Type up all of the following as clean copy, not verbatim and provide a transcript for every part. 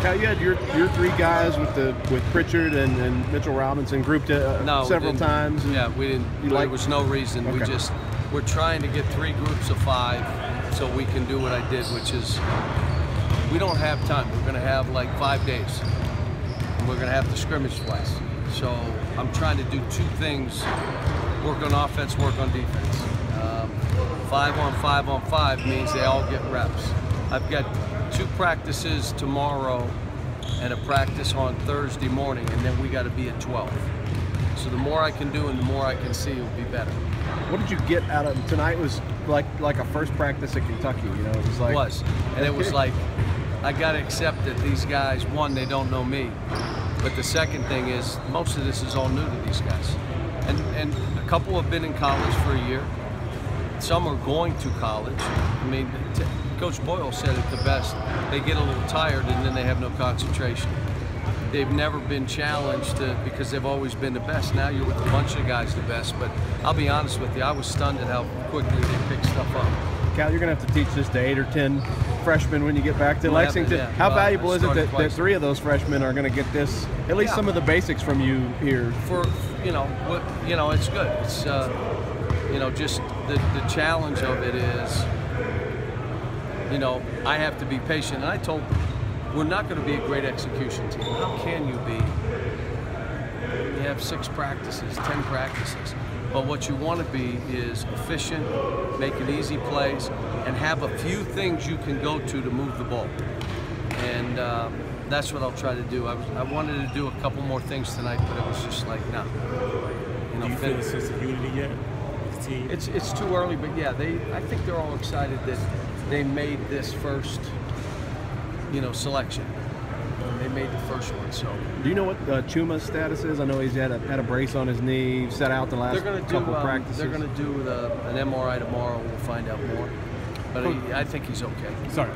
Cal, you had your three guys with Pritchard and Mitchell Robinson grouped several times. Yeah, we didn't. There was no reason. Okay. We're trying to get 3 groups of 5 so we can do what I did, which is we don't have time. We're going to have like 5 days, and we're going to have to scrimmage twice. So I'm trying to do 2 things: work on offense, work on defense. 5 on 5 on 5 means they all get reps. I've got 2 practices tomorrow and a practice on Thursday morning, and then we got to be at 12. So the more I can do and the more I can see will be better. What did you get out of tonight? Was like a first practice at Kentucky, you know? It was like it was like I got to accept that these guys, one, they don't know me, but the second thing is most of this is all new to these guys, and a couple have been in college for a year. Some are going to college. I mean, Coach Boyle said it the best. They get a little tired and then they have no concentration. They've never been challenged because they've always been the best. Now you're with a bunch of guys the best, but I'll be honest with you, I was stunned at how quickly they pick stuff up. Cal, you're going to have to teach this to 8 or 10 freshmen when you get back to Lexington. Yeah. How valuable is it that 3 of those freshmen are going to get this, at least some of the basics from you here? It's good. It's just the challenge of it is, I have to be patient. And I told them, we're not going to be a great execution team. How can you be? You have 6 practices, 10 practices. But what you want to be is efficient, making easy plays, and have a few things you can go to move the ball. And that's what I'll try to do. I wanted to do a couple more things tonight, but it was just like, no. Do you feel a sense of unity yet? It's too early, but yeah, I think they're all excited that they made this first, selection. They made the first one. So. Do you know what Chuma's status is? I know he's had a brace on his knee, set out the last couple practices. They're going to do an MRI tomorrow. We'll find out more. But I think he's okay. Sorry.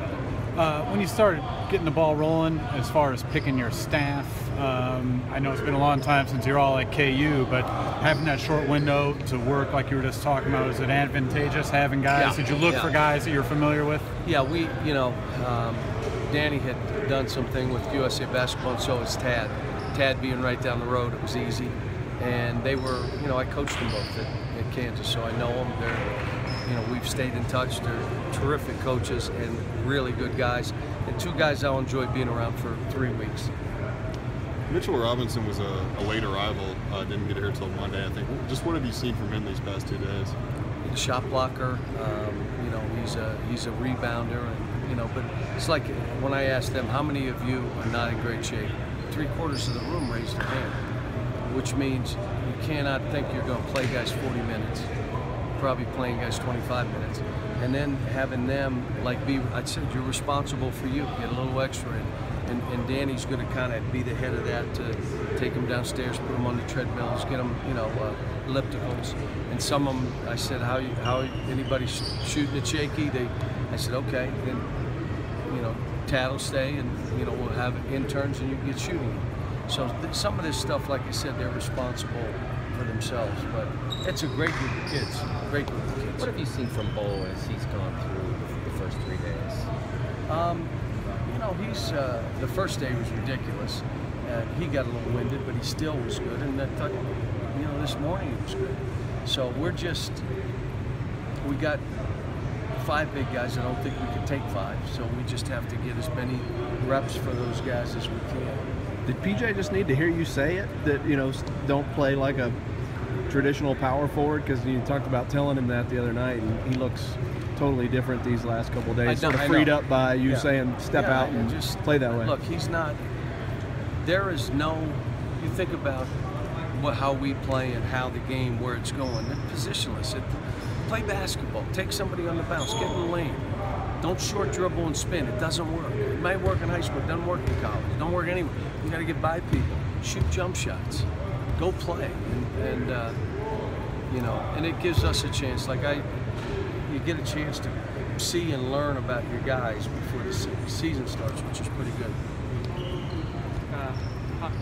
When you started getting the ball rolling, as far as picking your staff, I know it's been a long time since you're all at KU, but having that short window to work like you were just talking about, is it advantageous having guys? Did you look for guys that you're familiar with? Yeah, Danny had done something with USA Basketball, and so is Tad. Tad being right down the road, it was easy. And they were, I coached them both at Kansas, so I know them. We've stayed in touch. They're terrific coaches and really good guys. And 2 guys I'll enjoy being around for 3 weeks. Mitchell Robinson was a late arrival, didn't get here until Monday, I think. Just what have you seen from him these past 2 days? He's a shot blocker, he's a rebounder, and, but it's like when I asked them, how many of you are not in great shape? 3/4 of the room raised their hand, which means you cannot think you're going to play guys 40 minutes. Probably playing guys 25 minutes, and then having them I said, you're responsible for you, get a little extra in. And Danny's going to kind of be the head of that, to take them downstairs, put them on the treadmills, get them, ellipticals. And some of them, I said, how anybody shooting it shaky? I said, okay. Then, Tad will stay, and we'll have interns, and you can get shooting. So some of this stuff, like I said, they're responsible for themselves. But it's a great group of kids. Great group of kids. What have you seen from Bo as he's gone through the first 3 days? He's the first day was ridiculous. He got a little winded, but he still was good. And I thought, this morning he was good. So we got 5 big guys. I don't think we could take 5. So we just have to get as many reps for those guys as we can. Did PJ just need to hear you say it, that, don't play like a traditional power forward? Because you talked about telling him that the other night, and he looks totally different these last couple of days. Sort of freed up by you saying step out and just play that way. Look, he's not. There is no. You think about how we play and how the game, where it's going. They're positionless. Play basketball. Take somebody on the bounce. Get in the lane. Don't short dribble and spin. It doesn't work. It might work in high school. It doesn't work in college. It don't work anywhere. You got to get by people. Shoot jump shots. Go play. And and it gives us a chance. You get a chance to see and learn about your guys before the season starts, which is pretty good.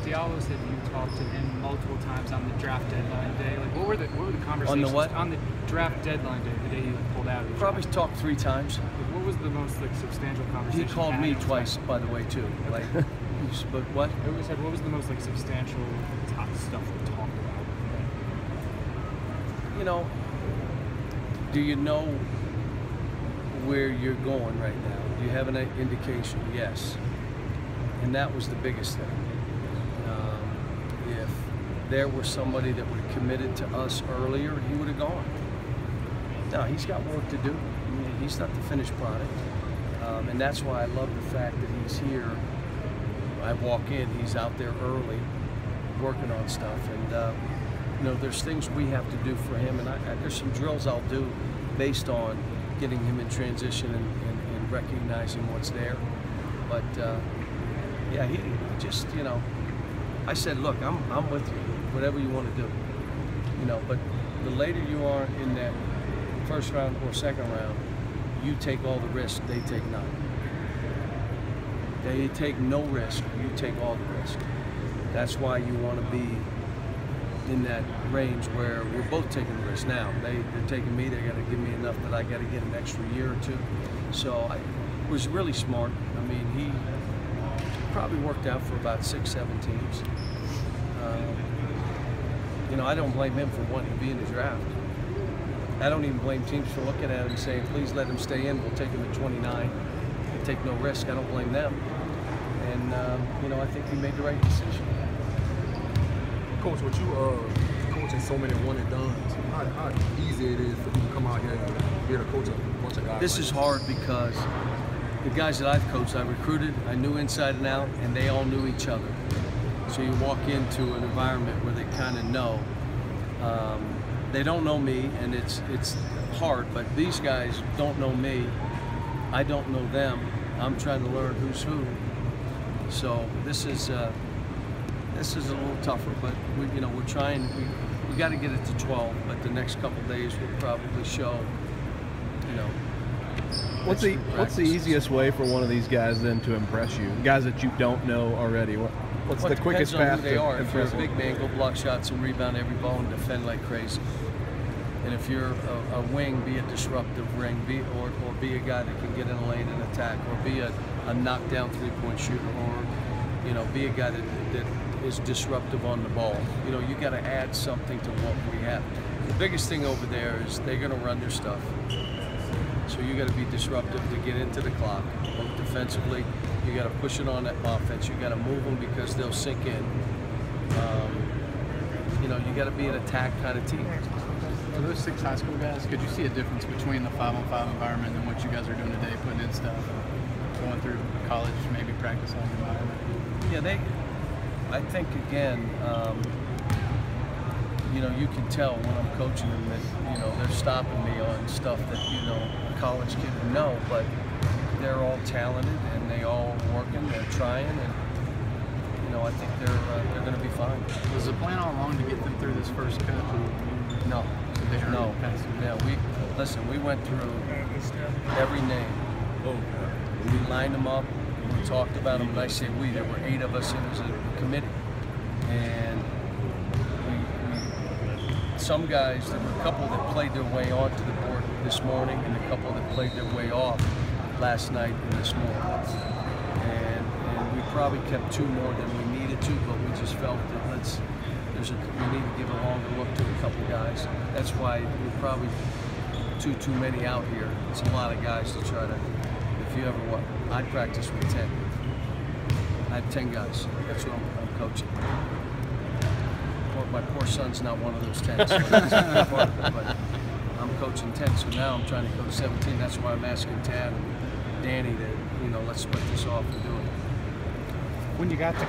Diallo said you talked to him multiple times on the draft deadline day. What were the conversations on the what? On the draft deadline day, the day you pulled out? Probably talked 3 times. What What was the most like substantial conversation? He called me twice, by the way, too. Like, but what? I always said, what was the most like substantial top stuff we talked about? You know, do you know where you're going right now? Do you have an indication? Yes. And that was the biggest thing. If there were somebody that would have committed to us earlier, he would have gone. No, he's got work to do. I mean, he's not the finished product. And that's why I love the fact that he's here. I walk in, he's out there early, working on stuff. And, you know, there's things we have to do for him. And there's some drills I'll do based on getting him in transition and recognizing what's there. But, yeah, he just, you know, I said, look, I'm with you, whatever you want to do. You know, but the later you are in that first round or second round, you take all the risk, they take none. They take no risk, you take all the risk. That's why you want to be in that range where we're both taking the risk. Now, they're taking me, they're going to give me enough that I got to get an extra year or two. So it was really smart. I mean, he probably worked out for about 6-7 teams. You know, I don't blame him for wanting to be in the draft. I don't even blame teams for looking at him and saying, please let him stay in, we'll take him at 29 and take no risk. I don't blame them. And, you know, I think he made the right decision. Coach, with you coaching so many one and dones, how easy it is for you to come out here and be able to coach a bunch of guys? This is hard because the guys that I've coached, I recruited, I knew inside and out, and they all knew each other. So you walk into an environment where they kind of know. They don't know me, and it's hard, but these guys don't know me. I don't know them. I'm trying to learn who's who. So this is a little tougher, but we're trying. We got to get it to 12, but the next couple days will probably show. You know. What's the easiest way for one of these guys then to impress you? Guys that you don't know already. What's the quickest path to impress? If you're a them? big man, go block shots and rebound every ball and defend like crazy. And if you're a wing, be a disruptive wing, or be a guy that can get in a lane and attack, or be a knockdown three-point shooter, or you know, be a guy that is disruptive on the ball. You know, you got to add something to what we have. The biggest thing over there is they're going to run their stuff. So you got to be disruptive to get into the clock. Both defensively, you got to push it on that offense. You got to move them because they'll sink in. You know, you got to be an attack kind of team. For those 6 high school guys, could you see a difference between the 5-on-5 environment and what you guys are doing today, putting in stuff, going through college, maybe practice on the environment? Yeah, I think again, you know, you can tell when I'm coaching them that, you know, they're stopping me on stuff that, you know, a college kid would know, but they're all talented and they all working, they're trying, and, you know, I think they're going to be fine. Was the plan all along to get them through this first cut? No. No. Yeah, we went through every name. We lined them up, we talked about them, and I say we, there were 8 of us, it was a committee. And some guys, there were a couple that played their way onto the board this morning and a couple that played their way off last night and this morning. And we probably kept 2 more than we needed to, but we just felt that we need to give a longer look to a couple guys. That's why we're probably too many out here. It's a lot of guys to try to, if you ever I practice with 10. I have 10 guys. That's what I'm coaching. My poor son's not one of those 10, so that's part of it, but I'm coaching 10, so now I'm trying to coach 17. That's why I'm asking Tad and Danny that, you know, let's split this off and do it. When you got to